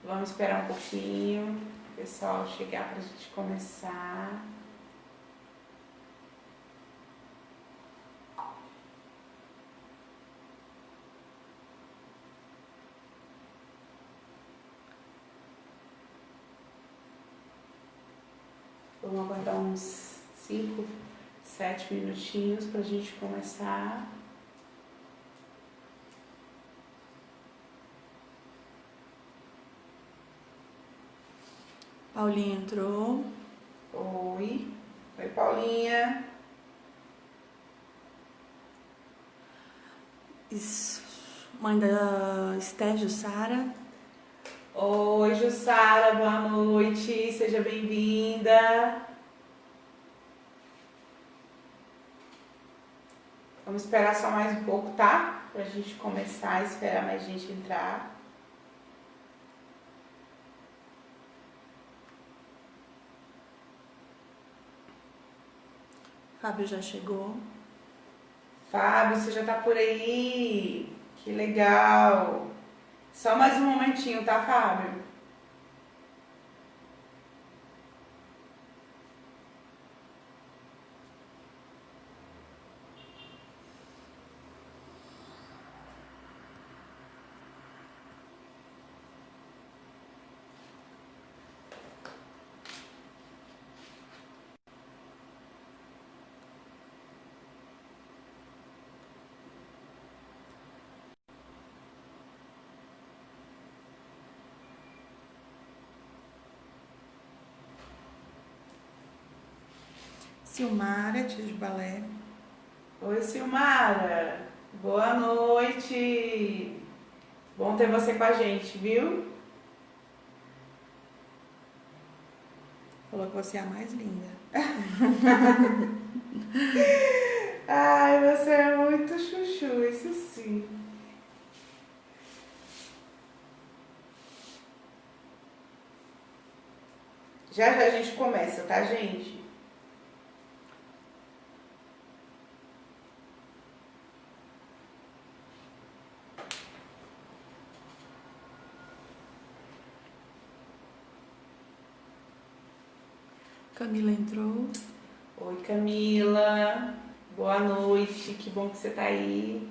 Vamos esperar um pouquinho o pessoal chegar pra gente começar. Vamos aguardar uns 5, 7 minutinhos pra gente começar. Paulinha entrou. Oi. Oi, Paulinha. Mãe da Esté, Jussara. Oi, Jussara, boa noite. Seja bem-vinda. Vamos esperar só mais um pouco, tá? Pra gente começar, esperar mais gente entrar. Fábio já chegou. Fábio, você já tá por aí? Que legal. Só mais um momentinho, tá, Fábio? Silmara, tia de balé. Oi, Silmara. Boa noite. Bom ter você com a gente, viu? Falou que você é a mais linda. Ai, você é muito chuchu, isso sim. Já já a gente começa, tá, gente? Camila entrou. Oi, Camila. Boa noite. Que bom que você tá aí.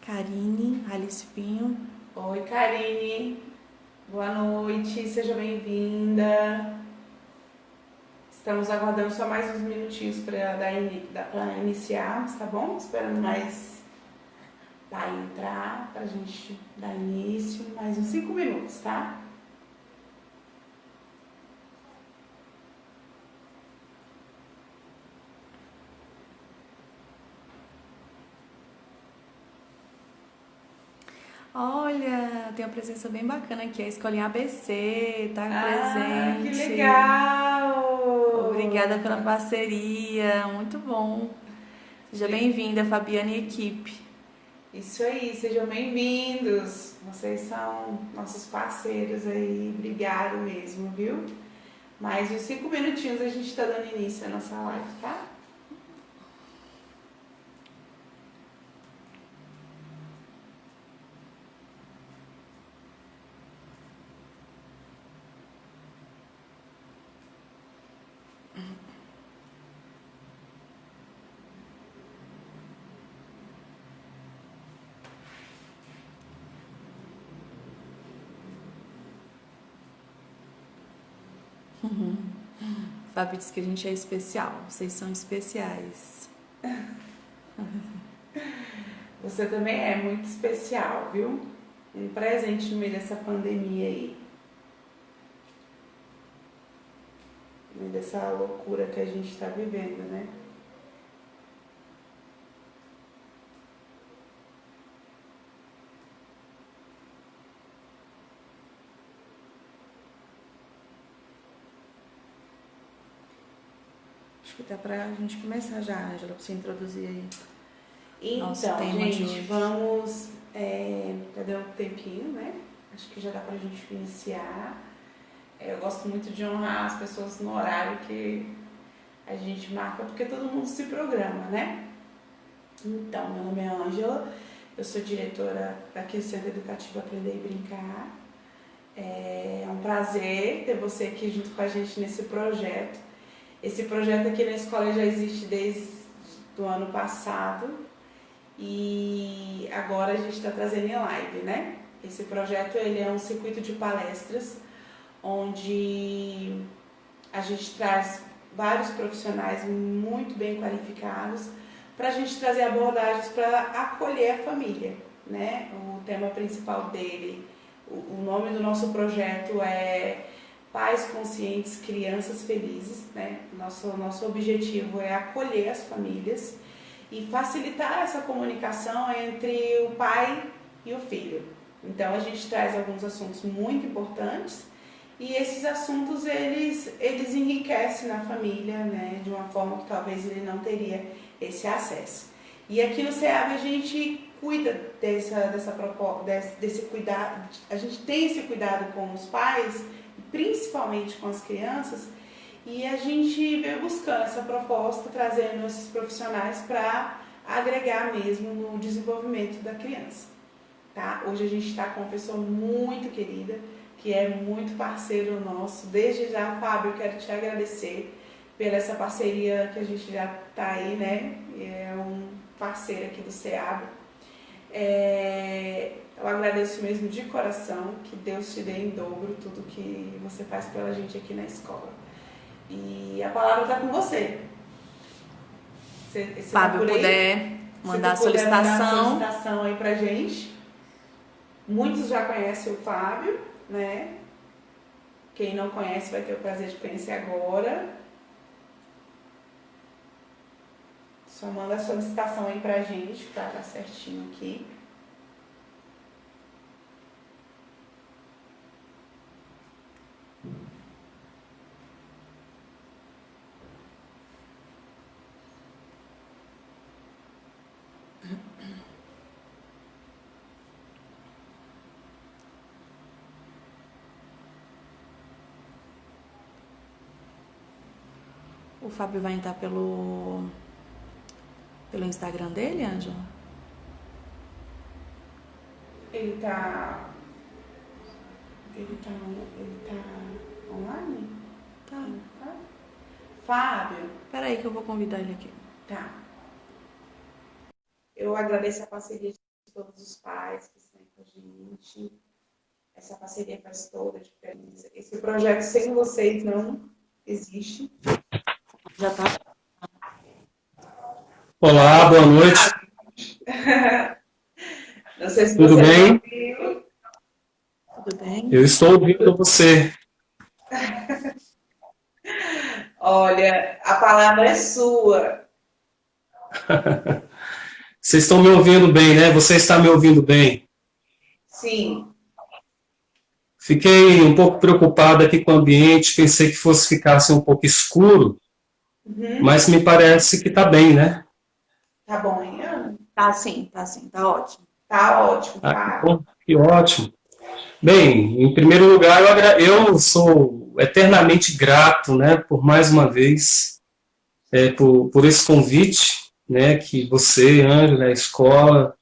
Karine, Alice Pinho. Oi, Karine. Boa noite. Seja bem-vinda. Estamos aguardando só mais uns minutinhos para iniciarmos, tá bom? Esperando mais pai entrar pra gente dar início. Mais uns 5 minutos, tá? Olha, tem uma presença bem bacana aqui. A Escolinha ABC tá presente. Que legal! Obrigada pela parceria. Muito bom. Seja bem-vinda, Fabiana e equipe. Isso aí, sejam bem-vindos. Vocês são nossos parceiros aí. Obrigado mesmo, viu? Mais uns 5 minutinhos a gente tá dando início à nossa live, tá? Fábio disse que a gente é especial. Vocês são especiais. Você também é muito especial, viu? Um presente no meio dessa pandemia aí. No meio dessa loucura que a gente tá vivendo, né? Acho que dá pra gente começar já, Ângela, pra você introduzir aí. Então, gente, vamos... já deu um tempinho, né? Acho que já dá pra gente iniciar. Eu gosto muito de honrar as pessoas no horário que a gente marca, porque todo mundo se programa, né? Então, meu nome é Ângela, eu sou diretora aqui do Centro Educativo Aprender e Brincar. É um prazer ter você aqui junto com a gente nesse projeto. Esse projeto aqui na escola já existe desde o ano passado e agora a gente está trazendo em live, né? Esse projeto ele é um circuito de palestras onde a gente traz vários profissionais muito bem qualificados para a gente trazer abordagens para acolher a família, né? O tema principal dele, o nome do nosso projeto é Pais Conscientes, Crianças Felizes, né? Nosso objetivo é acolher as famílias e facilitar essa comunicação entre o pai e o filho. Então a gente traz alguns assuntos muito importantes e esses assuntos eles enriquecem na família, né? De uma forma que talvez ele não teria esse acesso. E aqui no SEAB a gente cuida desse cuidado, a gente tem esse cuidado com os pais, principalmente com as crianças, e a gente veio buscando essa proposta, trazendo esses profissionais para agregar mesmo no desenvolvimento da criança. Tá? Hoje a gente está com uma pessoa muito querida, que é muito parceiro nosso. Desde já, Fábio, eu quero te agradecer pela essa parceria que a gente já está aí, né? É um parceiro aqui do SEAB. Eu agradeço mesmo de coração, que Deus te dê em dobro tudo que você faz pela gente aqui na escola. E a palavra está com você. Fábio, puder mandar a solicitação aí pra gente. Muitos já conhecem o Fábio, né? Quem não conhece vai ter o prazer de conhecer agora. Só manda a solicitação aí pra gente, pra dar certinho aqui. O Fábio vai entrar pelo Instagram dele, Ângela? Ele tá online? Tá. Fábio. Peraí que eu vou convidar ele aqui. Tá. Eu agradeço a parceria de todos os pais que estão com a gente. Essa parceria faz toda a diferença. Esse projeto sem vocês não existe. Já tá. Olá, boa noite. Não sei se tudo você bem? Tudo bem? Eu estou ouvindo você. Olha, a palavra é sua. Vocês estão me ouvindo bem, né? Você está me ouvindo bem? Sim. Fiquei um pouco preocupado aqui com o ambiente, pensei que fosse ficar assim, um pouco escuro, mas me parece que está bem, né? Tá bom, hein, Ana? Tá sim, tá ótimo. Tá ótimo, Ah, que bom, que ótimo. Bem, em primeiro lugar, eu sou eternamente grato, né, por mais uma vez, por esse convite, né, que você, Ângela, a escola,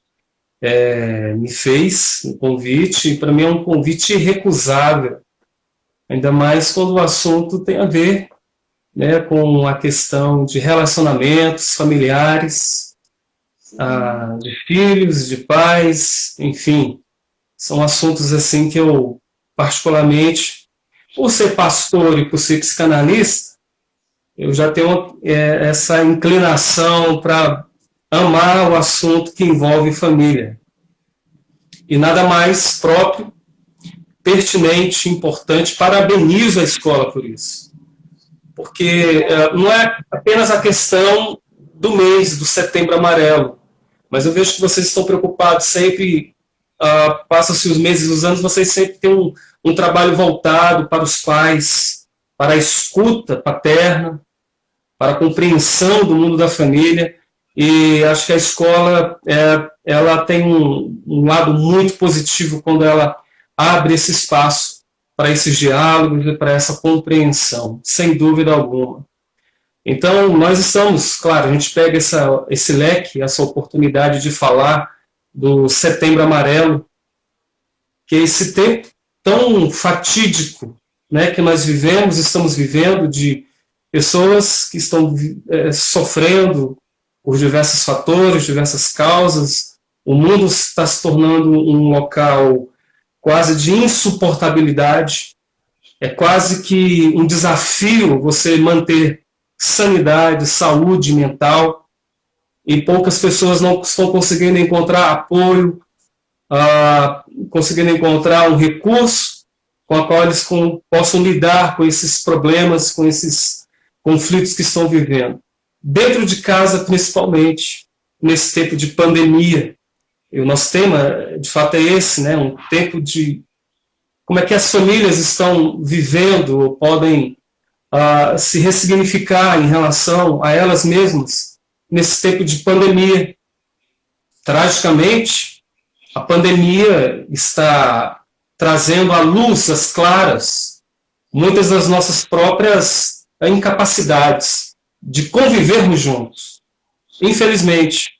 me fez, um convite, e para mim é um convite irrecusável, ainda mais quando o assunto tem a ver, né, com a questão de relacionamentos familiares, de filhos, de pais, enfim, são assuntos assim que eu, particularmente, por ser pastor e por ser psicanalista, eu já tenho essa inclinação para amar o assunto que envolve família. E nada mais próprio, pertinente, importante, parabenizo a escola por isso. Porque não é apenas a questão do mês, do Setembro Amarelo, mas eu vejo que vocês estão preocupados sempre, passam-se os meses, os anos, vocês sempre têm um trabalho voltado para os pais, para a escuta paterna, para a compreensão do mundo da família, e acho que a escola ela tem um lado muito positivo quando ela abre esse espaço para esses diálogos e para essa compreensão, sem dúvida alguma. Então, nós estamos, claro, a gente pega esse leque, essa oportunidade de falar do Setembro Amarelo, que é esse tempo tão fatídico, né, que nós estamos vivendo, de pessoas que estão sofrendo por diversos fatores, diversas causas. O mundo está se tornando um local quase de insuportabilidade. É quase que um desafio você manter sanidade, saúde mental, e poucas pessoas não estão conseguindo encontrar apoio, conseguindo encontrar um recurso com o qual eles possam lidar com esses problemas, com esses conflitos que estão vivendo. Dentro de casa, principalmente, nesse tempo de pandemia. E o nosso tema, de fato, é esse, né? Um tempo de como é que as famílias estão vivendo, ou podem se ressignificar em relação a elas mesmas, nesse tempo de pandemia. Tragicamente, a pandemia está trazendo à luz, às claras, muitas das nossas próprias incapacidades de convivermos juntos. Infelizmente,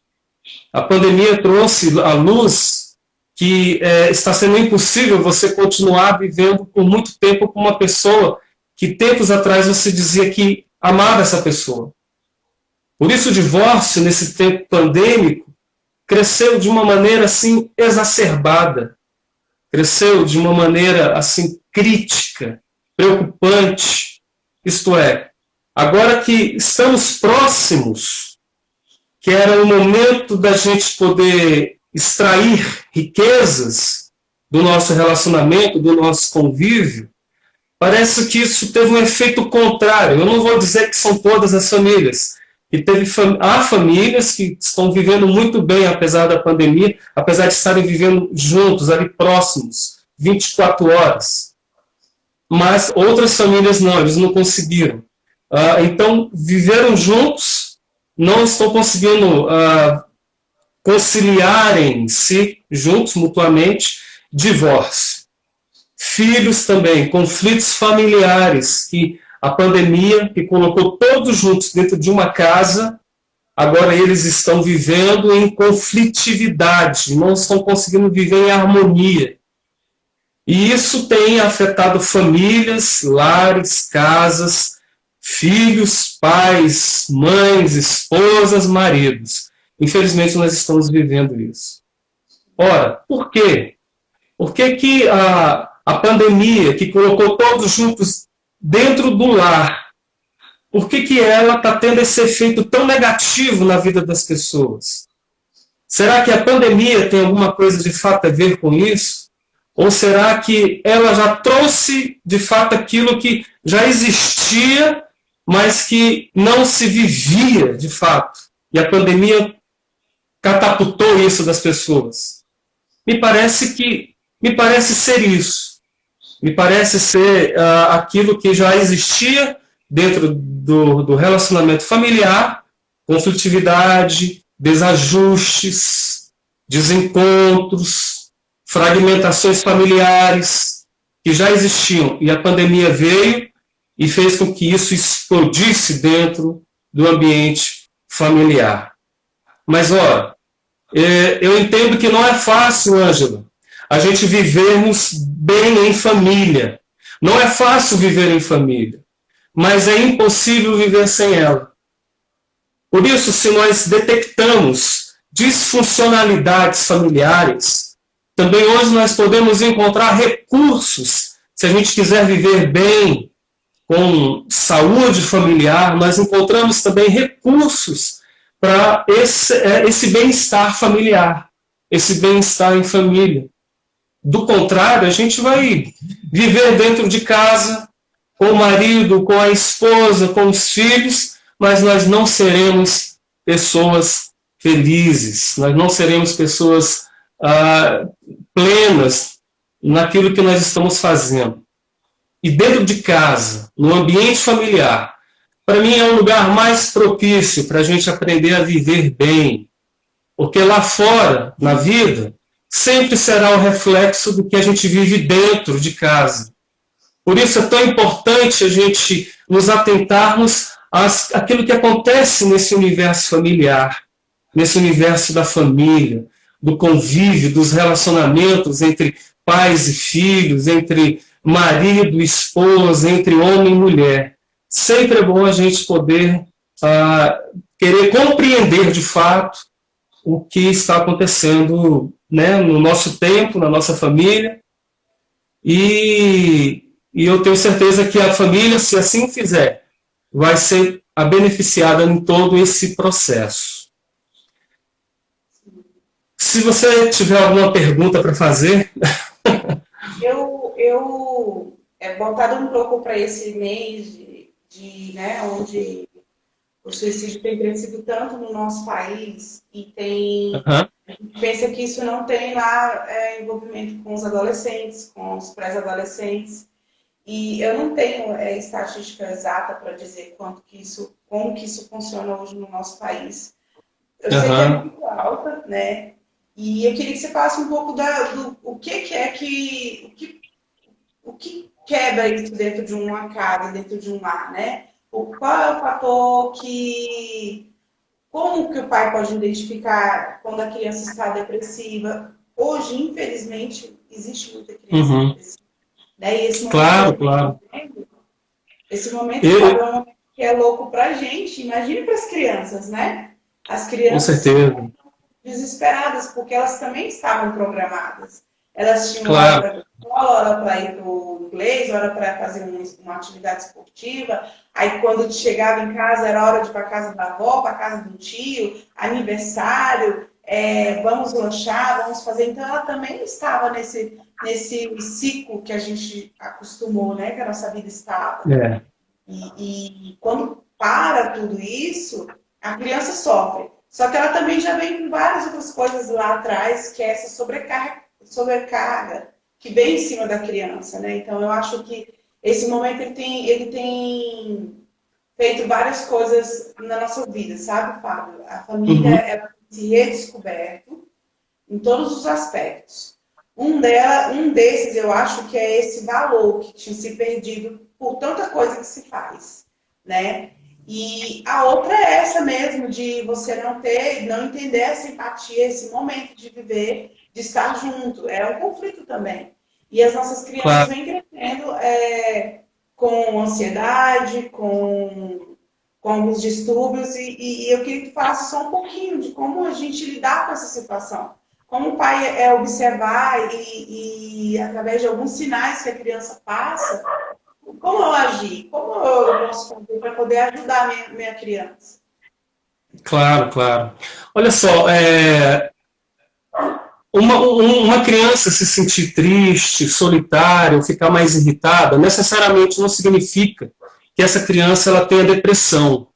a pandemia trouxe à luz que está sendo impossível você continuar vivendo por muito tempo com uma pessoa que tempos atrás você dizia que amava essa pessoa. Por isso o divórcio, nesse tempo pandêmico, cresceu de uma maneira assim exacerbada, cresceu de uma maneira assim crítica, preocupante. Isto é, agora que estamos próximos, que era o momento da gente poder extrair riquezas do nosso relacionamento, do nosso convívio, parece que isso teve um efeito contrário. Eu não vou dizer que são todas as famílias. Há famílias que estão vivendo muito bem, apesar da pandemia, apesar de estarem vivendo juntos, ali próximos, 24 horas. Mas outras famílias não, eles não conseguiram. Então, viveram juntos, não estão conseguindo conciliarem-se juntos, mutuamente, divórcio. Filhos também, conflitos familiares, que a pandemia, que colocou todos juntos dentro de uma casa, agora eles estão vivendo em conflitividade, não estão conseguindo viver em harmonia. E isso tem afetado famílias, lares, casas, filhos, pais, mães, esposas, maridos. Infelizmente, nós estamos vivendo isso. Ora, por quê? Por que a pandemia, que colocou todos juntos dentro do lar, por que ela está tendo esse efeito tão negativo na vida das pessoas? Será que a pandemia tem alguma coisa de fato a ver com isso? Ou será que ela já trouxe de fato aquilo que já existia, mas que não se vivia de fato? E a pandemia catapultou isso das pessoas? Me parece ser isso. Me parece ser aquilo que já existia dentro do relacionamento familiar, conflitividade, desajustes, desencontros, fragmentações familiares, que já existiam. E a pandemia veio e fez com que isso explodisse dentro do ambiente familiar. Mas, ora, eu entendo que não é fácil, Ângela, a gente vivermos bem em família. Não é fácil viver em família, mas é impossível viver sem ela. Por isso, se nós detectamos disfuncionalidades familiares, também hoje nós podemos encontrar recursos, se a gente quiser viver bem, com saúde familiar, nós encontramos também recursos para esse bem-estar familiar, esse bem-estar em família. Do contrário, a gente vai viver dentro de casa, com o marido, com a esposa, com os filhos, mas nós não seremos pessoas felizes, nós não seremos pessoas plenas naquilo que nós estamos fazendo. E dentro de casa, no ambiente familiar, para mim é um lugar mais propício para a gente aprender a viver bem. Porque lá fora, na vida, sempre será o reflexo do que a gente vive dentro de casa. Por isso é tão importante a gente nos atentarmos àquilo que acontece nesse universo familiar, nesse universo da família, do convívio, dos relacionamentos entre pais e filhos, entre marido e esposa, entre homem e mulher. Sempre é bom a gente poder querer compreender de fato o que está acontecendo, né, no nosso tempo, na nossa família, e eu tenho certeza que a família, se assim fizer, vai ser a beneficiada em todo esse processo. Se você tiver alguma pergunta para fazer... Voltado um pouco para esse mês né, onde o suicídio tem crescido tanto no nosso país e a gente pensa que isso não tem lá envolvimento com os adolescentes, com os pré-adolescentes. E eu não tenho estatística exata para dizer como que isso funciona hoje no nosso país. Eu sei que é muito alta, né? E eu queria que você falasse um pouco do o que quebra isso dentro de uma casa, dentro de um lar, né? Qual é o fator como que o pai pode identificar quando a criança está depressiva? Hoje, infelizmente, existe muita criança depressiva. Né? E esse momento, claro. Esse momento é um momento que é louco pra gente. Imagine para as crianças, né? As crianças com certeza. Desesperadas, porque elas também estavam programadas. Elas tinham hora para ir para a escola, hora para ir para o inglês, hora para fazer uma atividade esportiva. Aí, quando chegava em casa, era hora de ir para a casa da avó, para a casa do tio, aniversário, vamos lanchar, vamos fazer. Então, ela também estava nesse ciclo que a gente acostumou, né? Que a nossa vida estava. E quando para tudo isso, a criança sofre. Só que ela também já vem com várias outras coisas lá atrás, que é essa sobrecarga que vem em cima da criança, né? Então, eu acho que esse momento ele tem feito várias coisas na nossa vida, sabe, Fábio? A família ela tem se redescoberto em todos os aspectos. Um desses, eu acho que é esse valor que tinha se perdido por tanta coisa que se faz, né? E a outra é essa mesmo, de você não entender essa empatia, esse momento de viver, de estar junto. É um conflito também. E as nossas crianças vêm crescendo com ansiedade, com alguns distúrbios, e eu queria que tu falasse só um pouquinho de como a gente lidar com essa situação. Como o pai observar e através de alguns sinais que a criança passa, como eu agir? Como eu posso fazer para poder ajudar a minha criança? Claro. Olha só, uma criança se sentir triste, solitária, ou ficar mais irritada, necessariamente não significa que essa criança ela tenha depressão,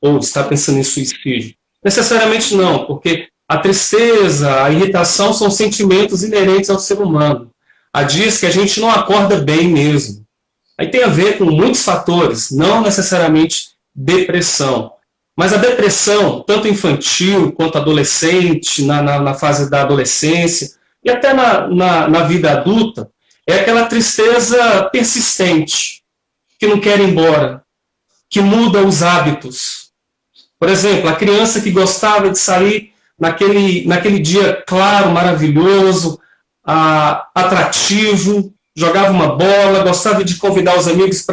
ou está pensando em suicídio. Necessariamente não, porque a tristeza, a irritação são sentimentos inerentes ao ser humano. Há dias que a gente não acorda bem mesmo. Aí tem a ver com muitos fatores, não necessariamente depressão. Mas a depressão, tanto infantil quanto adolescente, na fase da adolescência, e até na vida adulta, é aquela tristeza persistente, que não quer ir embora, que muda os hábitos. Por exemplo, a criança que gostava de sair naquele dia claro, maravilhoso, atrativo, jogava uma bola, gostava de convidar os amigos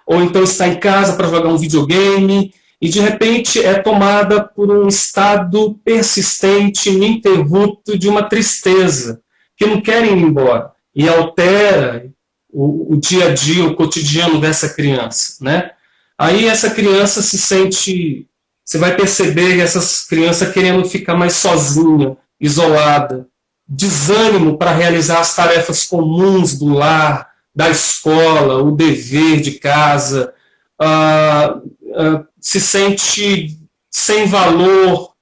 ou então estar em casa para jogar um videogame, e de repente é tomada por um estado persistente, ininterrupto de uma tristeza, que não quer ir embora, e altera o dia a dia, o cotidiano dessa criança, né? Aí essa criança se sente, você vai perceber essa criança querendo ficar mais sozinha, isolada, desânimo para realizar as tarefas comuns do lar, da escola, o dever de casa, se sente sem valor,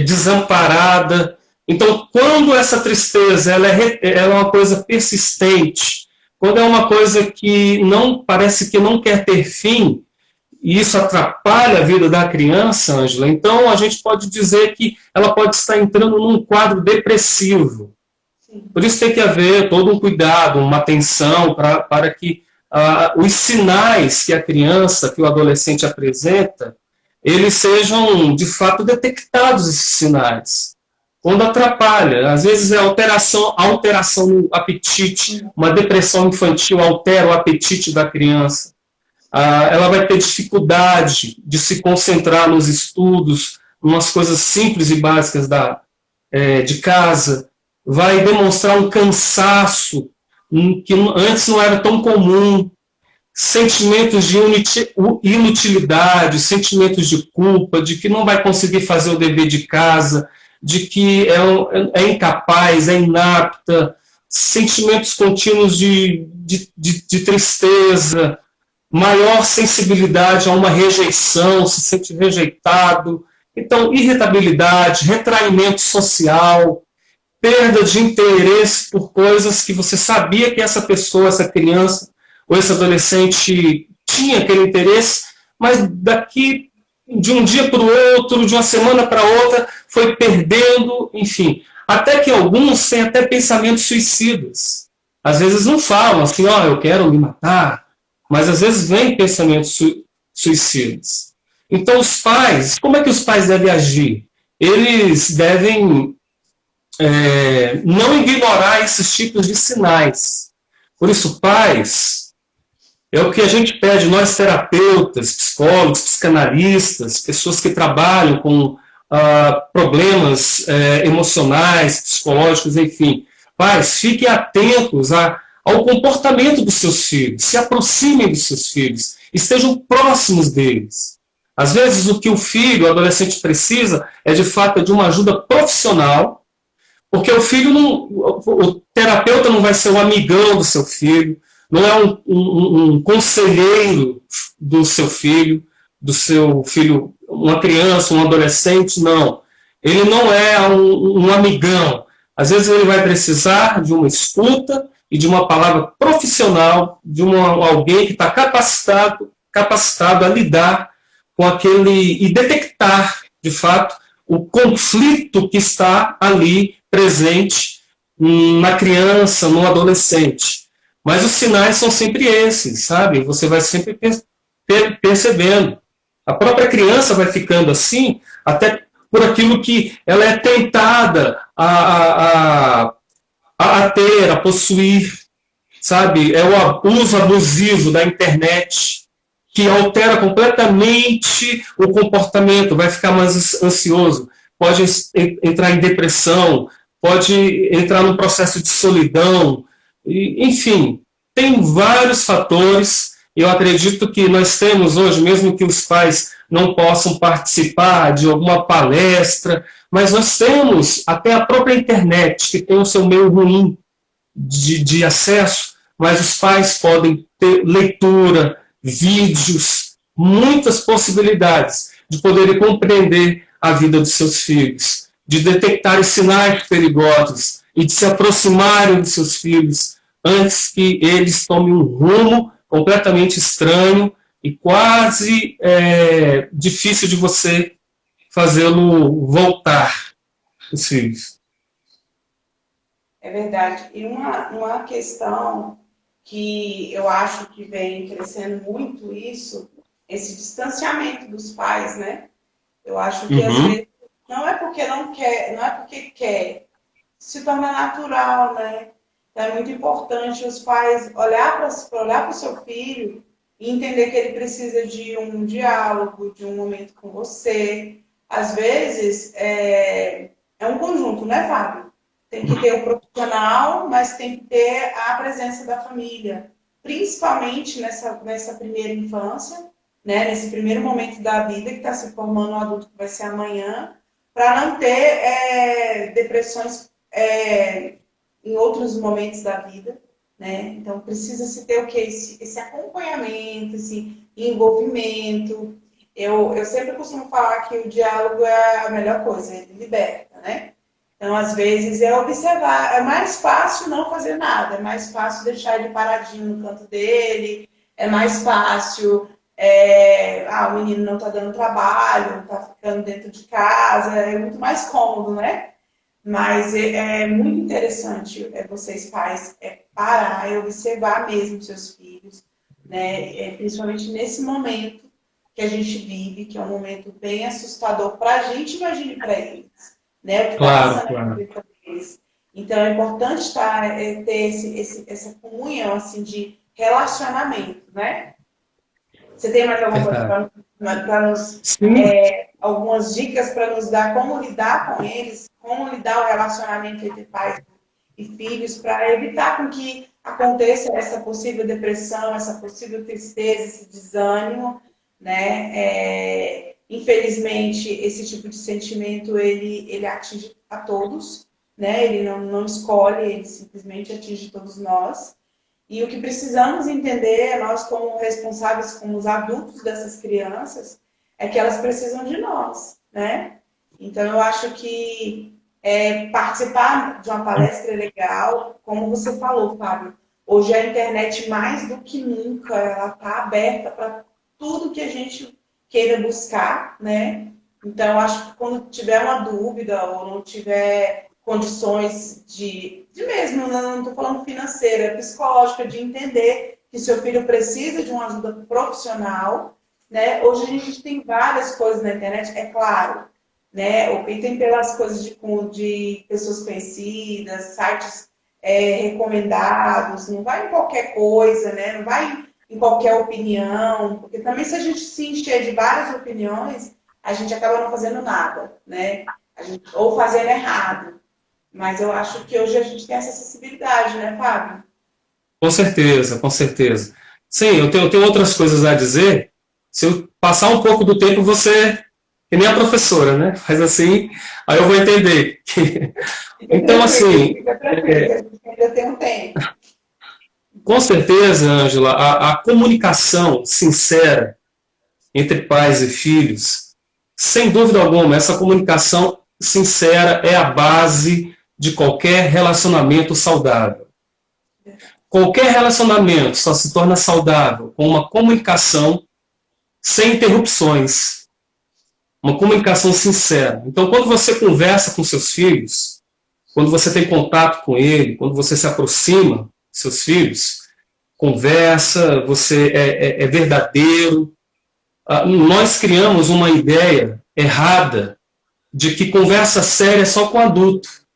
desamparada. Então, quando essa tristeza ela é uma coisa persistente, quando é uma coisa que não parece que não quer ter fim, e isso atrapalha a vida da criança, Ângela, então a gente pode dizer que ela pode estar entrando num quadro depressivo. Por isso tem que haver todo um cuidado, uma atenção para que os sinais que a criança, que o adolescente apresenta, eles sejam de fato detectados, esses sinais. Quando atrapalha, às vezes é alteração no apetite, uma depressão infantil altera o apetite da criança. Ela vai ter dificuldade de se concentrar nos estudos, umas coisas simples e básicas de casa, vai demonstrar um cansaço que antes não era tão comum, sentimentos de inutilidade, sentimentos de culpa, de que não vai conseguir fazer o dever de casa, de que é incapaz, é inapta, sentimentos contínuos de tristeza, maior sensibilidade a uma rejeição, se sente rejeitado, então irritabilidade, retraimento social, perda de interesse por coisas que você sabia que essa pessoa, essa criança ou esse adolescente tinha aquele interesse, mas daqui de um dia para o outro, de uma semana para outra, foi perdendo, enfim. Até que alguns têm até pensamentos suicidas. Às vezes não falam assim, eu quero me matar, mas às vezes vem pensamentos suicidas. Então os pais, como é que os pais devem agir? Eles devem não ignorar esses tipos de sinais. Por isso, pais, é o que a gente pede, nós terapeutas, psicólogos, psicanalistas, pessoas que trabalham com problemas emocionais, psicológicos, enfim. Pais, fiquem atentos ao comportamento dos seus filhos, se aproximem dos seus filhos, estejam próximos deles. Às vezes, o que o filho, o adolescente precisa é, de fato, de uma ajuda profissional, porque o terapeuta não vai ser um amigão do seu filho, não é um conselheiro do seu filho, uma criança, um adolescente, não. Ele não é um amigão. Às vezes ele vai precisar de uma escuta e de uma palavra profissional, de alguém que está capacitado a lidar com aquele e detectar, de fato, o conflito que está ali presente na criança, no adolescente. Mas os sinais são sempre esses, sabe? Você vai sempre percebendo. A própria criança vai ficando assim, até por aquilo que ela é tentada a ter, a possuir, sabe? É o uso abusivo da internet, que altera completamente o comportamento, vai ficar mais ansioso, pode entrar em depressão, pode entrar num processo de solidão, enfim, tem vários fatores. Eu acredito que nós temos hoje, mesmo que os pais não possam participar de alguma palestra, mas nós temos até a própria internet, que tem o seu meio ruim de acesso, mas os pais podem ter leitura, vídeos, muitas possibilidades de poderem compreender a vida dos seus filhos, de detectar os sinais perigosos e de se aproximarem dos seus filhos antes que eles tomem um rumo completamente estranho e quase difícil de você fazê-lo voltar, os filhos. É verdade. E uma questão que eu acho que vem crescendo muito esse distanciamento dos pais, né? Eu acho que às vezes não é porque não quer, não é porque quer, se torna natural, né? Então é muito importante os pais olhar para o seu filho e entender que ele precisa de um diálogo, de um momento com você. Às vezes é um conjunto, né, Fábio? Tem que ter o profissional, mas tem que ter a presença da família, principalmente nessa primeira infância, né, nesse primeiro momento da vida que está se formando o adulto que vai ser amanhã, para não ter depressões em outros momentos da vida, né? Então precisa se ter o quê? Esse acompanhamento, esse envolvimento. Eu sempre costumo falar que o diálogo é a melhor coisa, ele liberta, né? Então, às vezes, é observar. É mais fácil não fazer nada, é mais fácil deixar ele paradinho no canto dele, é mais fácil o menino não está dando trabalho, está ficando dentro de casa, é muito mais cômodo, né? Mas é muito interessante vocês pais parar e observar mesmo seus filhos, né? Principalmente nesse momento que a gente vive, que é um momento bem assustador para a gente, imagine para eles, né? O que está passando na cabeça deles. Então é importante ter essa comunhão assim de relacionamento, né? Você tem mais alguma coisa para nos algumas dicas para nos dar como lidar com eles, como lidar o relacionamento entre pais e filhos, para evitar com que aconteça essa possível depressão, essa possível tristeza, esse desânimo, né? Infelizmente, esse tipo de sentimento, ele atinge a todos, né? Ele não escolhe, ele simplesmente atinge todos nós. E o que precisamos entender, nós como responsáveis, como os adultos dessas crianças, é que elas precisam de nós, né? Então, eu acho que participar de uma palestra é legal, como você falou, Fábio. Hoje a internet, mais do que nunca, ela está aberta para tudo que a gente queira buscar, né? Então, eu acho que quando tiver uma dúvida ou não tiver condições de mesmo, não estou falando financeira, psicológica, de entender que seu filho precisa de uma ajuda profissional, né? Hoje a gente tem várias coisas na internet, é claro, né? E tem pelas coisas de pessoas conhecidas, sites recomendados, não vai em qualquer coisa, né? Não vai em qualquer opinião, porque também se a gente se encher de várias opiniões, a gente acaba não fazendo nada, né? Ou fazendo errado. Mas eu acho que hoje a gente tem essa acessibilidade, né, Fábio? Com certeza, com certeza. Sim, eu tenho outras coisas a dizer. Se eu passar um pouco do tempo, você, que nem a professora, né? Faz assim, aí eu vou entender. Então, assim... Ainda tem um tempo. Com certeza, Ângela, a comunicação sincera entre pais e filhos, sem dúvida alguma, essa comunicação sincera é a base de qualquer relacionamento saudável. Qualquer relacionamento só se torna saudável com uma comunicação sem interrupções, uma comunicação sincera. Então, quando você conversa com seus filhos, quando você tem contato com ele, quando você se aproxima dos seus filhos, conversa, você é verdadeiro. Nós criamos uma ideia errada de que conversa séria é só com adulto.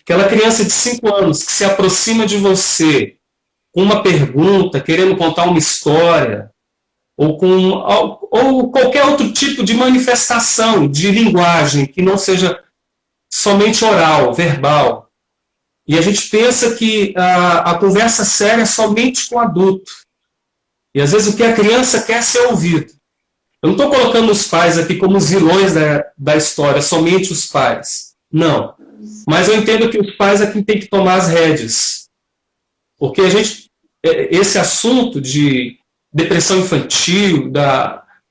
Aquela criança de 5 anos que se aproxima de você com uma pergunta, querendo contar uma história, ou qualquer outro tipo de manifestação de linguagem que não seja somente oral, verbal. E a gente pensa que a conversa séria é somente com adulto. E às vezes o que a criança quer é ser ouvido. Eu não estou colocando os pais aqui como os vilões da história, somente os pais. Não. Mas eu entendo que os pais é quem tem que tomar as rédeas. Porque esse assunto de depressão infantil,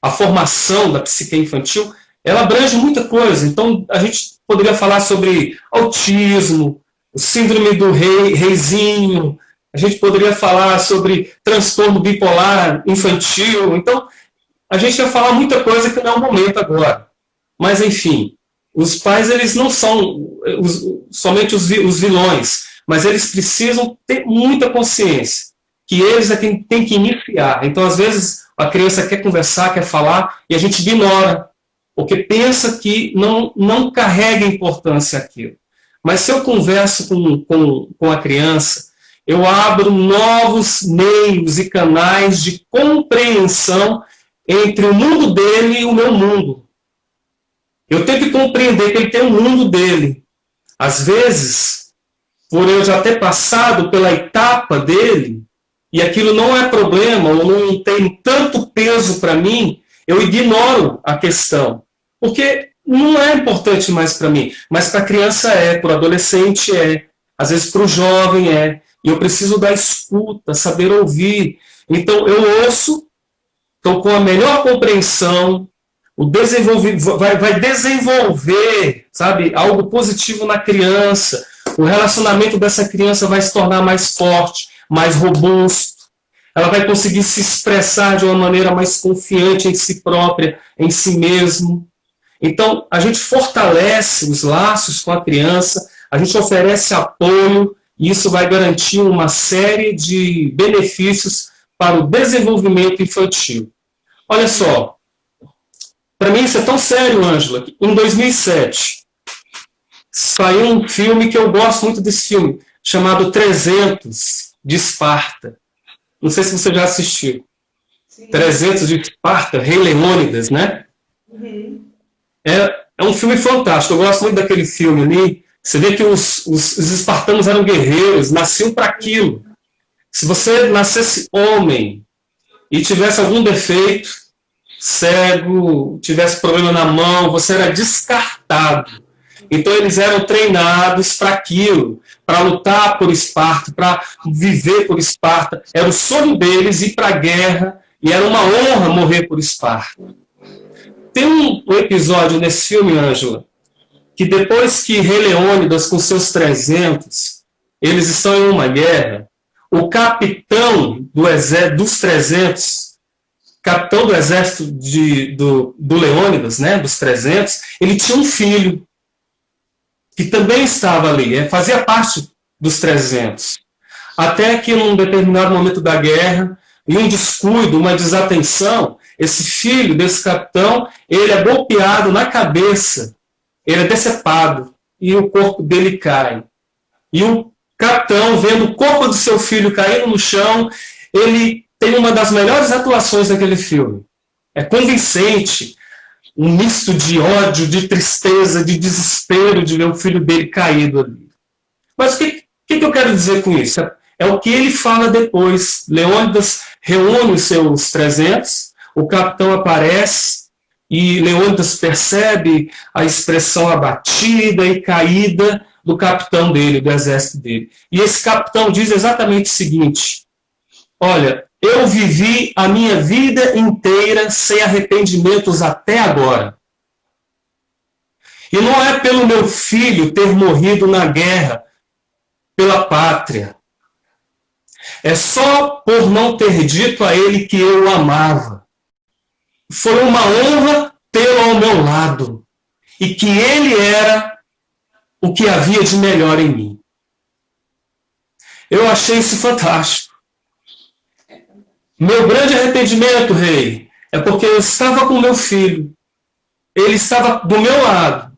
a formação da psique infantil, ela abrange muita coisa. Então, a gente poderia falar sobre autismo, o síndrome do reizinho, a gente poderia falar sobre transtorno bipolar infantil. Então, a gente vai falar muita coisa que não é o momento agora. Mas, enfim, os pais, eles não são somente os vilões, mas eles precisam ter muita consciência que eles é quem tem que iniciar. Então, às vezes, a criança quer conversar, quer falar, e a gente ignora, porque pensa que não carrega importância aquilo. Mas se eu converso com a criança, eu abro novos meios e canais de compreensão entre o mundo dele e o meu mundo. Eu tenho que compreender que ele tem um mundo dele. Às vezes, por eu já ter passado pela etapa dele, e aquilo não é problema, ou não tem tanto peso para mim, eu ignoro a questão. Porque não é importante mais para mim, mas para a criança para o adolescente às vezes para o jovem e eu preciso da escuta, saber ouvir. Então eu ouço, estou com a melhor compreensão, vai desenvolver, sabe, algo positivo na criança, o relacionamento dessa criança vai se tornar mais forte, mais robusto. ela vai conseguir se expressar de uma maneira mais confiante em si própria, em si mesmo. Então, a gente fortalece os laços com a criança, a gente oferece apoio, e isso vai garantir uma série de benefícios para o desenvolvimento infantil. Olha só, para mim isso é tão sério, Ângela, que em 2007 saiu um filme que eu gosto muito desse filme, chamado 300, de Esparta. Não sei se você já assistiu. Sim. 300 de Esparta, Rei Leônidas, né? Uhum. É um filme fantástico, eu gosto muito daquele filme ali. Você vê que os espartanos eram guerreiros, nasciam para aquilo. Se você nascesse homem e tivesse algum defeito, cego, tivesse problema na mão, você era descartado. Então eles eram treinados para aquilo, para lutar por Esparta, para viver por Esparta. Era o sonho deles ir para a guerra e era uma honra morrer por Esparta. Tem um episódio nesse filme, Ângela, que depois que Rei Leônidas, com seus 300, eles estão em uma guerra, o capitão dos 300, capitão do exército do Leônidas, né, dos 300, ele tinha um filho, que também estava ali, fazia parte dos 300. Até que num determinado momento da guerra, em um descuido, uma desatenção, esse filho desse capitão, ele é golpeado na cabeça, ele é decepado, e o corpo dele cai. E o capitão, vendo o corpo do seu filho caindo no chão, ele tem uma das melhores atuações daquele filme. É convincente, um misto de ódio, de tristeza, de desespero de ver o filho dele caído ali. Mas o que eu quero dizer com isso? É o que ele fala depois. Leônidas reúne os seus 300, o capitão aparece, e Leônidas percebe a expressão abatida e caída do capitão dele, do exército dele. E esse capitão diz exatamente o seguinte: olha, eu vivi a minha vida inteira sem arrependimentos até agora. E não é pelo meu filho ter morrido na guerra, pela pátria. É só por não ter dito a ele que eu o amava. Foi uma honra tê-lo ao meu lado. E que ele era o que havia de melhor em mim. Eu achei isso fantástico. Meu grande arrependimento, rei, é porque eu estava com meu filho. Ele estava do meu lado.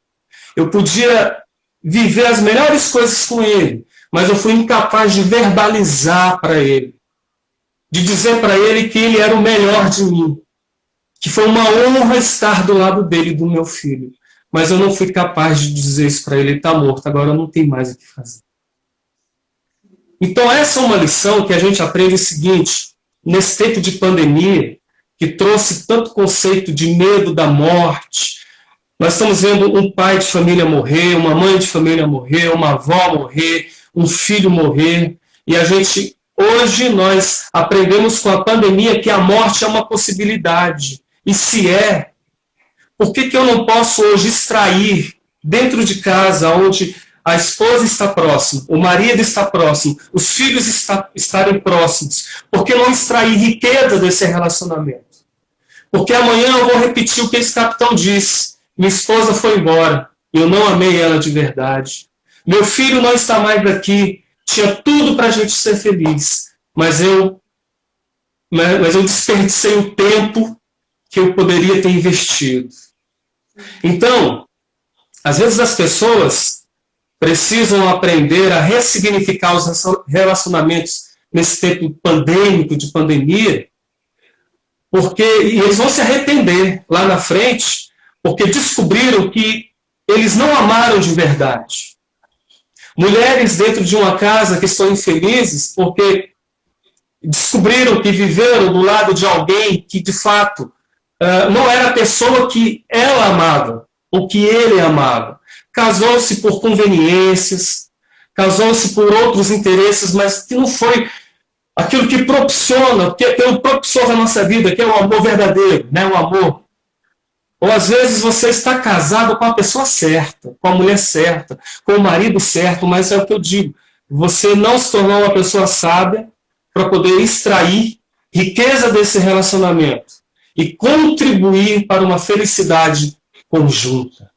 Eu podia viver as melhores coisas com ele, mas eu fui incapaz de verbalizar para ele, de dizer para ele que ele era o melhor de mim, que foi uma honra estar do lado dele, do meu filho. Mas eu não fui capaz de dizer isso para ele. Ele está morto, agora não tem mais o que fazer. Então essa é uma lição que a gente aprende o seguinte: nesse tempo de pandemia, que trouxe tanto conceito de medo da morte, nós estamos vendo um pai de família morrer, uma mãe de família morrer, uma avó morrer, um filho morrer, e a gente, hoje nós aprendemos com a pandemia que a morte é uma possibilidade. E se é, por que eu não posso hoje extrair dentro de casa, onde a esposa está próxima, o marido está próximo, os filhos estarem próximos? Por que não extrair riqueza desse relacionamento? Porque amanhã eu vou repetir o que esse capitão disse: minha esposa foi embora, eu não amei ela de verdade. Meu filho não está mais aqui, tinha tudo para a gente ser feliz, mas eu desperdicei o tempo que eu poderia ter investido. Então, às vezes as pessoas precisam aprender a ressignificar os relacionamentos nesse tempo pandêmico, de pandemia, e eles vão se arrepender lá na frente, porque descobriram que eles não amaram de verdade. Mulheres dentro de uma casa que estão infelizes porque descobriram que viveram do lado de alguém que, de fato, não era a pessoa que ela amava, ou que ele amava. Casou-se por conveniências, casou-se por outros interesses, mas que não foi aquilo que propiciona, que é o propulsor da nossa vida, que é o amor verdadeiro, né? O amor. Ou às vezes você está casado com a pessoa certa, com a mulher certa, com o marido certo, mas é o que eu digo, você não se tornou uma pessoa sábia para poder extrair riqueza desse relacionamento e contribuir para uma felicidade conjunta.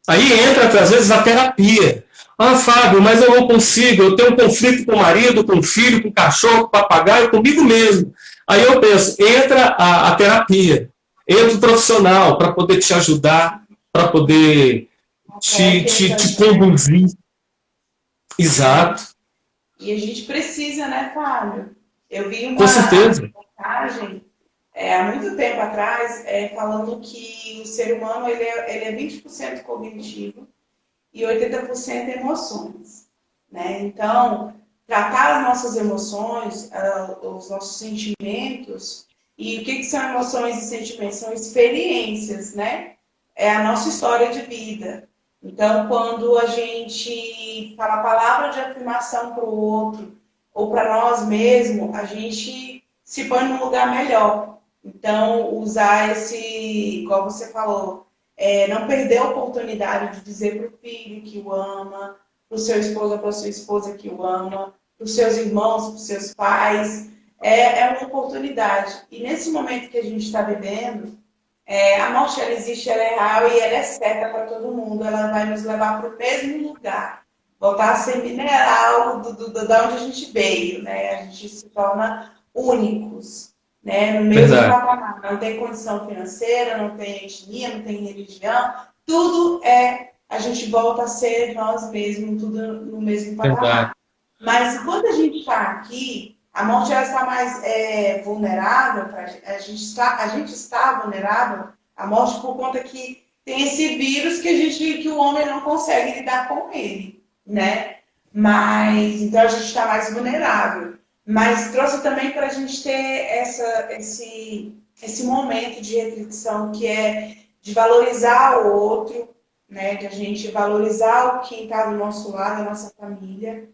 Aí entra, às vezes, a terapia. Ah, Fábio, mas eu não consigo, eu tenho um conflito com o marido, com o filho, com o cachorro, com o papagaio, comigo mesmo. Aí eu penso, entra a terapia, entra o profissional para poder te ajudar, para poder te conduzir. Exato. E a gente precisa, né, Fábio? Eu vi uma Com certeza. reportagem há muito tempo atrás falando que o ser humano ele é 20% cognitivo e 80% emoções, né? Então, tratar as nossas emoções, os nossos sentimentos, e o que são emoções e sentimentos? São experiências, né? É a nossa história de vida. Então, quando a gente fala a palavra de afirmação para o outro, ou para nós mesmos, a gente se põe num lugar melhor. Então, usar esse, igual você falou, não perder a oportunidade de dizer para o filho que o ama, para o seu esposo ou para a sua esposa que o ama, para os seus irmãos, para os seus pais, é uma oportunidade. E nesse momento que a gente está vivendo, a morte ela existe, ela é real e ela é certa para todo mundo. Ela vai nos levar para o mesmo lugar, voltar a ser mineral da onde a gente veio, né? A gente se torna únicos, né? No mesmo patamar. Não tem condição financeira, não tem etnia, não tem religião. Tudo a gente volta a ser nós mesmos, tudo no mesmo patamar. Verdade. Mas quando a gente está aqui, a morte ela está mais vulnerável, a gente está vulnerável à morte por conta que tem esse vírus que o homem não consegue lidar com ele, né? Mas então a gente está mais vulnerável. Mas trouxe também para a gente ter esse momento de reflexão que é de valorizar o outro, né? De a gente valorizar quem está do nosso lado, a nossa família.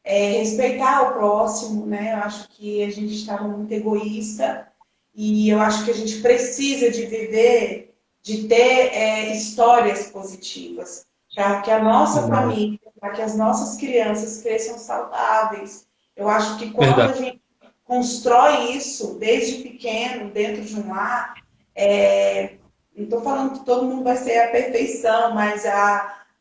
Respeitar o próximo, né? Eu acho que a gente estava muito egoísta e eu acho que a gente precisa de viver, de ter histórias positivas, para que a nossa família, para que as nossas crianças cresçam saudáveis. Eu acho que quando a gente constrói isso desde pequeno, dentro de um lar, não estou falando que todo mundo vai ser a perfeição, mas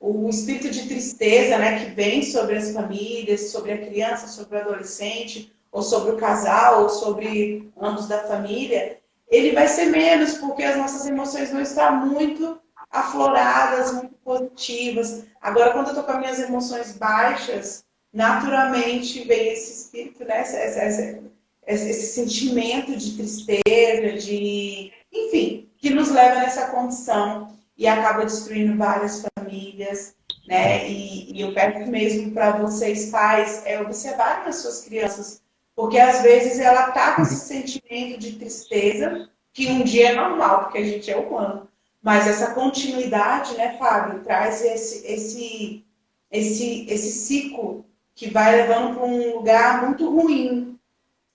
o espírito de tristeza, né, que vem sobre as famílias, sobre a criança, sobre o adolescente, ou sobre o casal, ou sobre ambos da família, ele vai ser menos, porque as nossas emoções vão estar muito afloradas, muito positivas. Agora, quando eu estou com as minhas emoções baixas, naturalmente vem esse espírito, né, esse sentimento de tristeza, enfim, que nos leva nessa condição e acaba destruindo várias famílias, né? E eu peço mesmo para vocês, pais, observarem as suas crianças, porque às vezes ela tá com esse sentimento de tristeza, que um dia é normal, porque a gente é humano, mas essa continuidade, né, Fábio, traz esse ciclo que vai levando para um lugar muito ruim.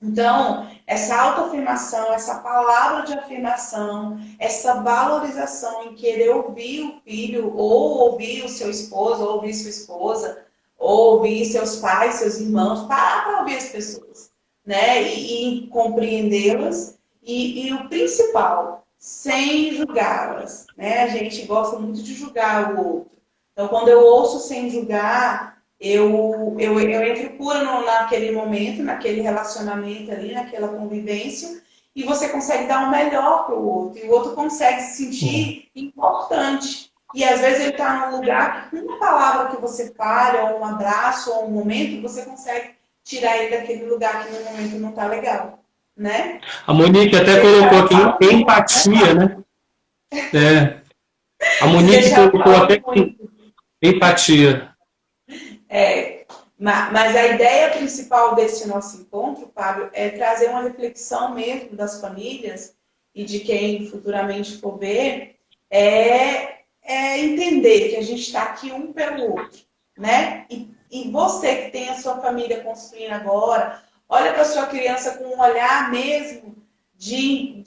Então, essa autoafirmação, essa palavra de afirmação, essa valorização em querer ouvir o filho, ou ouvir o seu esposo, ou ouvir sua esposa, ou ouvir seus pais, seus irmãos, parar para ouvir as pessoas, né? E compreendê-las. E o principal, sem julgá-las, né? A gente gosta muito de julgar o outro. Então, quando eu ouço sem julgar, eu entro pura naquele momento, naquele relacionamento ali, naquela convivência, e você consegue dar o melhor para o outro, e o outro consegue se sentir importante. E às vezes ele está num lugar que uma palavra que você fale, ou um abraço, ou um momento, você consegue tirar ele daquele lugar que no momento não está legal, né? A Monique até colocou aqui empatia, né? A Monique colocou até empatia. Mas a ideia principal desse nosso encontro, Fábio, é trazer uma reflexão mesmo das famílias e de quem futuramente for ver, entender que a gente está aqui um pelo outro, né? E você que tem a sua família construindo agora, olha para sua criança com um olhar mesmo de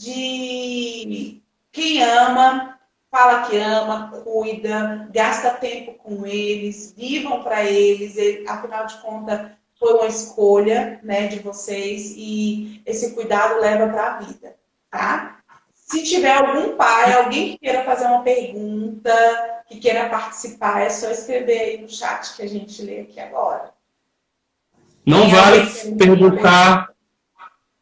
quem ama, fala que ama, cuida, gasta tempo com eles, vivam para eles, afinal de contas, foi uma escolha, né, de vocês e esse cuidado leva para a vida, tá? Se tiver algum pai, alguém que queira fazer uma pergunta, que queira participar, é só escrever aí no chat que a gente lê aqui agora. Não vale perguntar,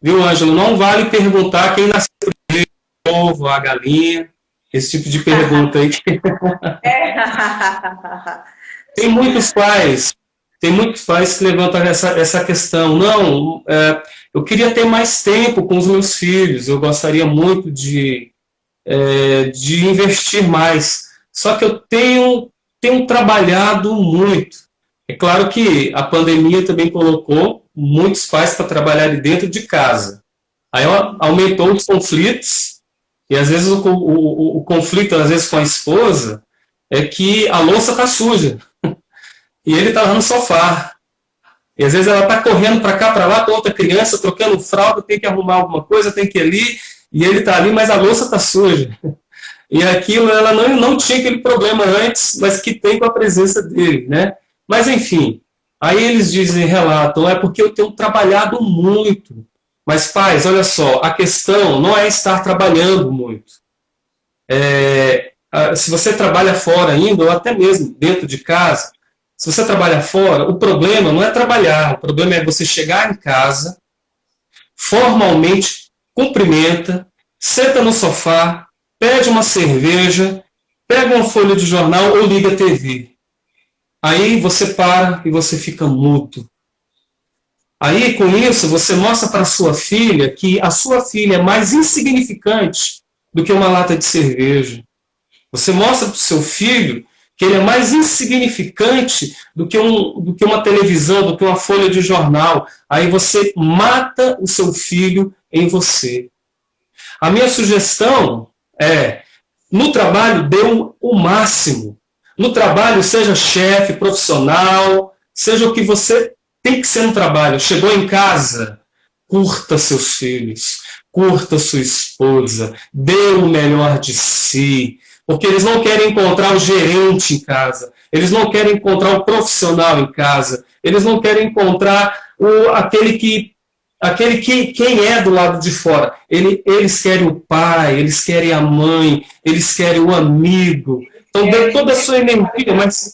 viu, Ângelo? Não vale perguntar quem nasceu primeiro, o ovo, a galinha, esse tipo de pergunta aí. Tem muitos pais que levantam essa questão. Não, eu queria ter mais tempo com os meus filhos, eu gostaria muito de investir mais. Só que eu tenho trabalhado muito. É claro que a pandemia também colocou muitos pais para trabalharem dentro de casa. Aí aumentou os conflitos, e às vezes o conflito, às vezes com a esposa, é que a louça está suja. E ele está lá no sofá. E às vezes ela está correndo para cá, para lá, com outra criança, trocando fralda, tem que arrumar alguma coisa, tem que ir ali, e ele está ali, mas a louça está suja. E aquilo, ela não tinha aquele problema antes, mas que tem com a presença dele, né? Mas enfim, aí eles relatam, é porque eu tenho trabalhado muito. Mas pais, olha só, a questão não é estar trabalhando muito. Se você trabalha fora ainda, ou até mesmo dentro de casa, se você trabalha fora, o problema não é trabalhar, o problema é você chegar em casa, formalmente cumprimenta, senta no sofá, pede uma cerveja, pega uma folha de jornal ou liga a TV. Aí você para e você fica mudo. Aí, com isso, você mostra para a sua filha que a sua filha é mais insignificante do que uma lata de cerveja. Você mostra para o seu filho que ele é mais insignificante do que uma televisão, do que uma folha de jornal. Aí você mata o seu filho em você. A minha sugestão é, no trabalho, dê o máximo. No trabalho, seja chefe, profissional, seja o que você tem que ser no trabalho. Chegou em casa, curta seus filhos, curta sua esposa, dê o melhor de si, porque eles não querem encontrar o gerente em casa, eles não querem encontrar o profissional em casa, eles não querem encontrar quem é do lado de fora. Eles querem o pai, eles querem a mãe, eles querem o amigo. Então, dê toda a sua energia, mas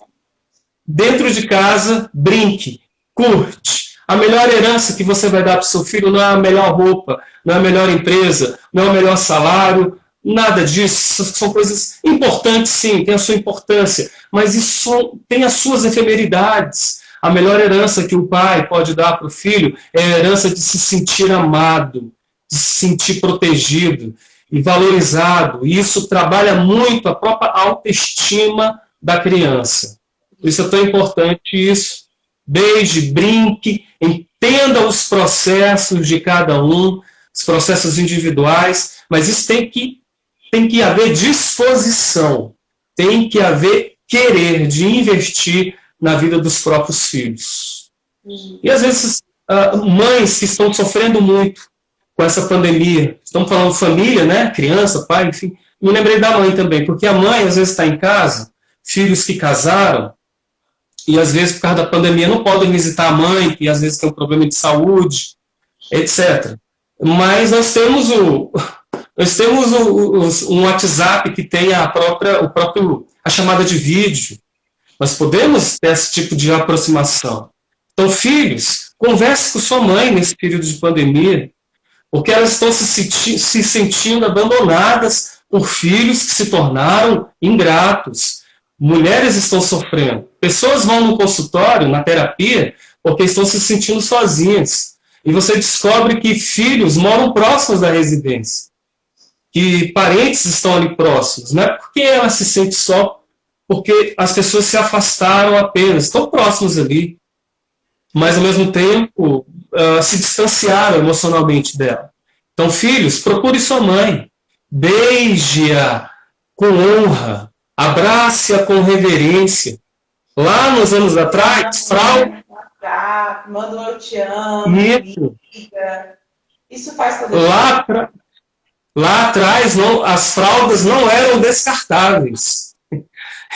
dentro de casa, brinque, curte. A melhor herança que você vai dar para o seu filho não é a melhor roupa, não é a melhor empresa, não é o melhor salário, nada disso. São coisas importantes, sim, tem a sua importância, mas isso tem as suas efemeridades. A melhor herança que o pai pode dar para o filho é a herança de se sentir amado, de se sentir protegido e valorizado. E isso trabalha muito a própria autoestima da criança. Por isso é tão importante isso. Beije, brinque, entenda os processos de cada um, os processos individuais, mas isso tem que haver disposição, tem que haver querer de investir na vida dos próprios filhos. E às vezes, mães que estão sofrendo muito com essa pandemia, estamos falando família, né? Criança, pai, enfim. Me lembrei da mãe também, porque a mãe às vezes está em casa, filhos que casaram, e às vezes por causa da pandemia não podem visitar a mãe, que às vezes tem um problema de saúde, etc. Mas nós temos um WhatsApp que tem a chamada de vídeo. Nós podemos ter esse tipo de aproximação. Então, filhos, converse com sua mãe nesse período de pandemia, porque elas estão se sentindo abandonadas por filhos que se tornaram ingratos. Mulheres estão sofrendo. Pessoas vão no consultório, na terapia, porque estão se sentindo sozinhas. E você descobre que filhos moram próximos da residência, que parentes estão ali próximos. Não é porque ela se sente só, porque as pessoas se afastaram apenas, estão próximos ali, mas ao mesmo tempo se distanciaram emocionalmente dela. Então, filhos, procure sua mãe, beije-a com honra, abrace-a com reverência. Lá nos anos atrás, fraude... Manda um eu te amo. Isso faz toda Lá atrás, as fraldas não eram descartáveis.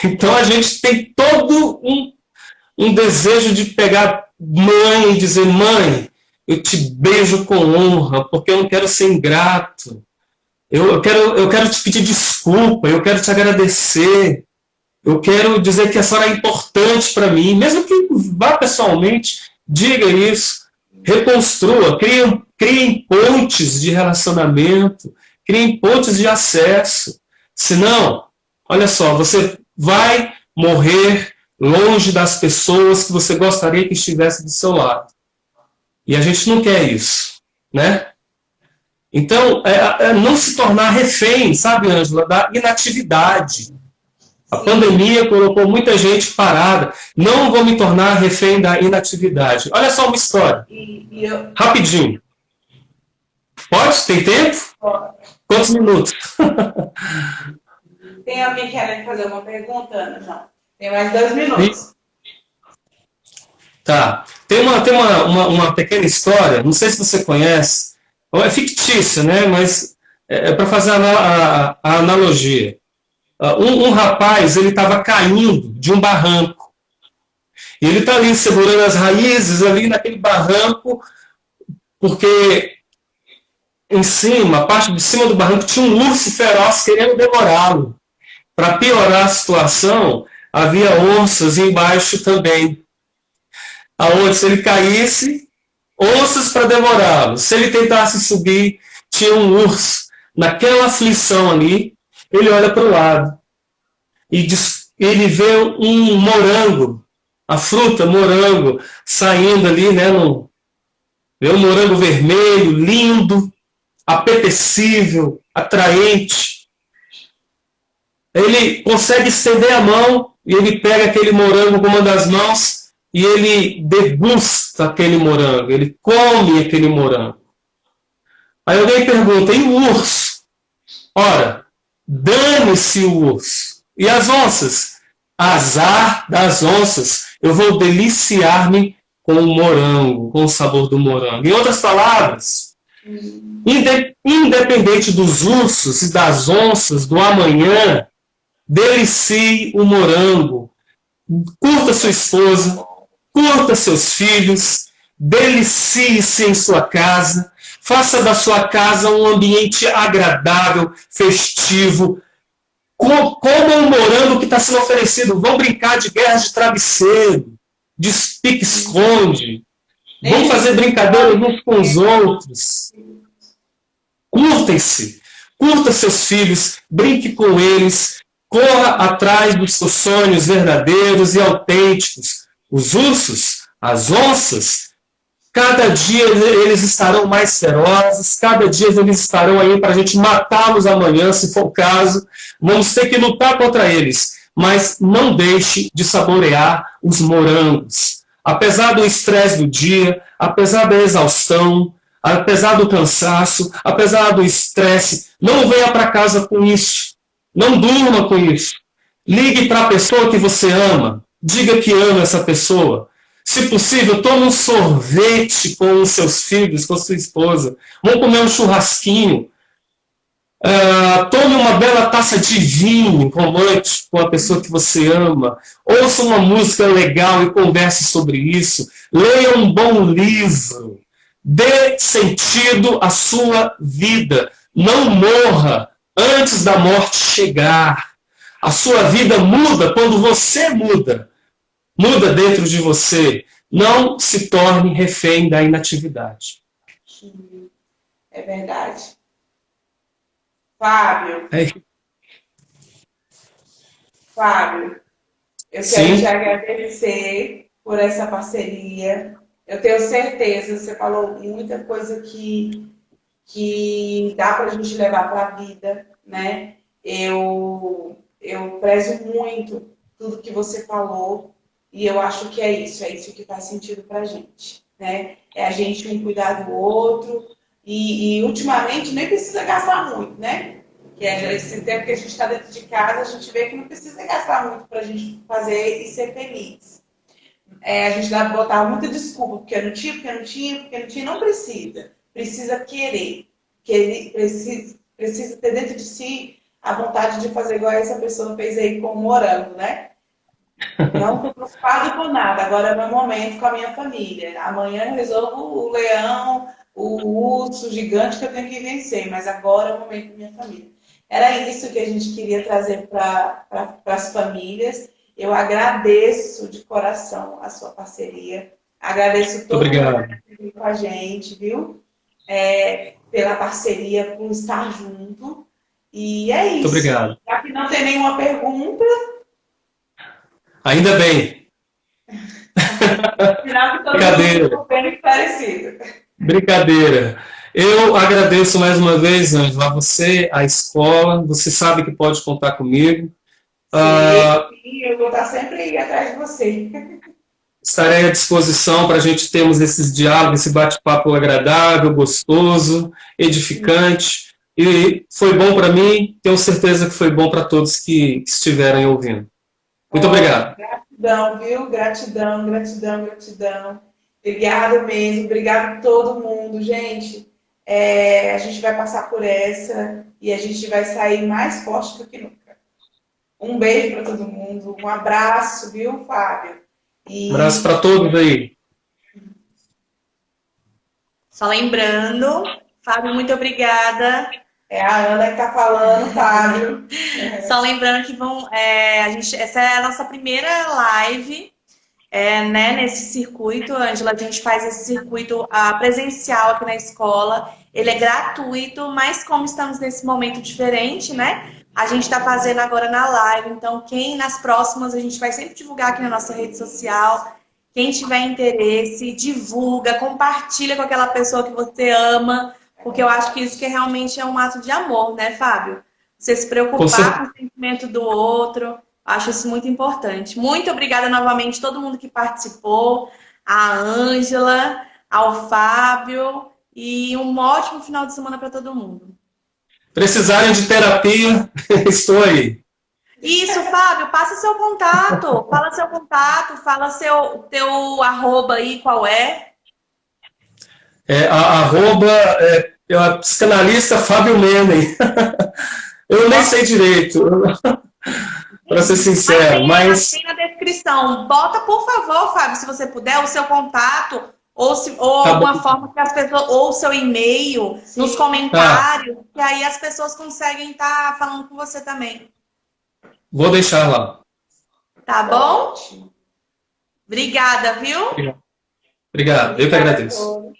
Então a gente tem todo um desejo de pegar mãe e dizer: mãe, eu te beijo com honra, porque eu não quero ser ingrato. Eu quero te pedir desculpa, eu quero te agradecer. Eu quero dizer que a senhora é importante para mim, mesmo que vá pessoalmente, diga isso, reconstrua, criem pontes de relacionamento, criem pontes de acesso. Senão, olha só, você vai morrer longe das pessoas que você gostaria que estivesse do seu lado. E a gente não quer isso, né? Então, não se tornar refém, sabe, Ângela, da inatividade. A pandemia colocou muita gente parada. Não vou me tornar refém da inatividade. Olha só uma história. Rapidinho. Pode? Tem tempo? Pode. Quantos minutos? Tem alguém querendo fazer uma pergunta, Ana? Não. Tem mais 2 minutos. Tá. Tem uma pequena história, não sei se você conhece, é fictícia, né? Mas é para fazer a analogia. Um rapaz, ele estava caindo de um barranco. E ele está ali segurando as raízes ali naquele barranco, porque em cima, a parte de cima do barranco, tinha um urso feroz querendo devorá-lo. Para piorar a situação, havia onças embaixo também. Aonde, se ele caísse, onças para devorá-lo. Se ele tentasse subir, tinha um urso. Naquela aflição ali, ele olha para o lado e ele vê um morango, a fruta morango, saindo ali, né? Vê um morango vermelho, lindo, apetecível, atraente. Ele consegue estender a mão e ele pega aquele morango com uma das mãos e ele degusta aquele morango, ele come aquele morango. Aí alguém pergunta: e o urso? Ora, dane-se o urso. E as onças? Azar das onças. Eu vou deliciar-me com o morango, com o sabor do morango. Em outras palavras, independente dos ursos e das onças do amanhã, delicie o morango. Curta sua esposa, curta seus filhos, delicie-se em sua casa, faça da sua casa um ambiente agradável, festivo. Como um morango que está sendo oferecido. Vão brincar de guerra de travesseiro, de pique-esconde. Vão fazer brincadeira uns com os outros. Curtem-se. Curta seus filhos, brinque com eles, corra atrás dos seus sonhos verdadeiros e autênticos. Os ursos, as onças, cada dia eles estarão mais ferozes, cada dia eles estarão aí para a gente matá-los amanhã, se for o caso. Vamos ter que lutar contra eles, mas não deixe de saborear os morangos. Apesar do estresse do dia, apesar da exaustão, apesar do cansaço, apesar do estresse, não venha para casa com isso. Não durma com isso. Ligue para a pessoa que você ama. Diga que ama essa pessoa. Se possível, tome um sorvete com os seus filhos, com a sua esposa. Vão comer um churrasquinho. Tome uma bela taça de vinho romântico com a pessoa que você ama. Ouça uma música legal e converse sobre isso. Leia um bom livro. Dê sentido à sua vida. Não morra antes da morte chegar. A sua vida muda quando você muda. Muda dentro de você. Não se torne refém da inatividade. É verdade. Fábio, eu quero te agradecer por essa parceria. Eu tenho certeza, você falou muita coisa que dá para a gente levar para a vida, né? Eu prezo muito tudo que você falou e eu acho que é isso que faz sentido para a gente, né? É a gente um cuidar do outro e ultimamente nem precisa gastar muito, né? Que esse tempo que a gente está dentro de casa, a gente vê que não precisa gastar muito para a gente fazer e ser feliz. A gente dá botar muita desculpa, porque eu não tinha, não precisa. Precisa querer. Precisa ter dentro de si a vontade de fazer igual essa pessoa fez aí com o morango, né? Não estou preocupado com nada. Agora é meu momento com a minha família. Amanhã eu resolvo o leão, o urso gigante que eu tenho que vencer, mas agora é o momento da minha família. Era isso que a gente queria trazer para as famílias. Eu agradeço de coração a sua parceria. Agradeço Muito todo mundo obrigado. que esteve aqui com a gente, viu? Pela parceria, por estar junto. E é Muito isso. obrigado. Já que não tem nenhuma pergunta, Ainda bem. sinal que todo mundo Brincadeira. ficou bem esclarecido. Brincadeira. Eu agradeço mais uma vez, Ângela, a você, a escola. Você sabe que pode contar comigo. Ah, Sim, eu vou estar sempre aí atrás de você. estarei à disposição para a gente termos esses diálogos, esse bate-papo agradável, gostoso, edificante. E foi bom para mim, tenho certeza que foi bom para todos que estiverem ouvindo. Muito Ó, obrigado. gratidão, viu? Gratidão, gratidão, gratidão. Obrigada mesmo, obrigado a todo mundo. Gente, a gente vai passar por essa e a gente vai sair mais forte do que nunca. Um beijo para todo mundo, um abraço, viu, Fábio? Um abraço E para todos aí. Só lembrando, Fábio, muito obrigada. é a Ana que está falando, Fábio. Só lembrando que essa é a nossa primeira live, né, nesse circuito, Ângela. A gente faz esse circuito presencial aqui na escola. Ele é gratuito, mas como estamos nesse momento diferente, né? A gente está fazendo agora na live. Então, nas próximas, a gente vai sempre divulgar aqui na nossa rede social. Quem tiver interesse, divulga, compartilha com aquela pessoa que você ama, porque eu acho que isso que realmente é um ato de amor, né, Fábio? Você se Com preocupar com certeza. o sentimento do outro, acho isso muito importante. Muito obrigada novamente a todo mundo que participou, a Ângela, ao Fábio, e um ótimo final de semana para todo mundo. Precisarem de terapia, estou aí. Isso, Fábio, passa seu contato. Fala seu contato, fala teu arroba aí, qual é? Arroba psicanalista Fábio Menem. Eu nem sei direito, para ser Mas sincero, mas tem na descrição. Bota, por favor, Fábio, se você puder, o seu contato ou tá bom. alguma forma que as pessoas, ou o seu e-mail nos Sim, Tá, comentários, que aí as pessoas conseguem estar falando com você também. vou deixar lá. Tá tá bom? ótimo. Obrigada, viu? Obrigado, eu que Obrigada a agradeço. todos.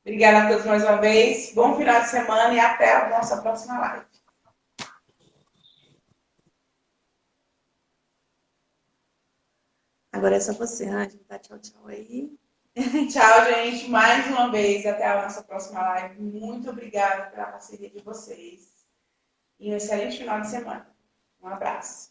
Obrigada a todos mais uma vez. Bom final de semana e até a nossa próxima live. Agora é só você, Ângela. Tá, tchau, tchau aí. Tchau, gente. Mais uma vez, até a nossa próxima live. Muito obrigada pela parceria de vocês. E um excelente final de semana. Um abraço.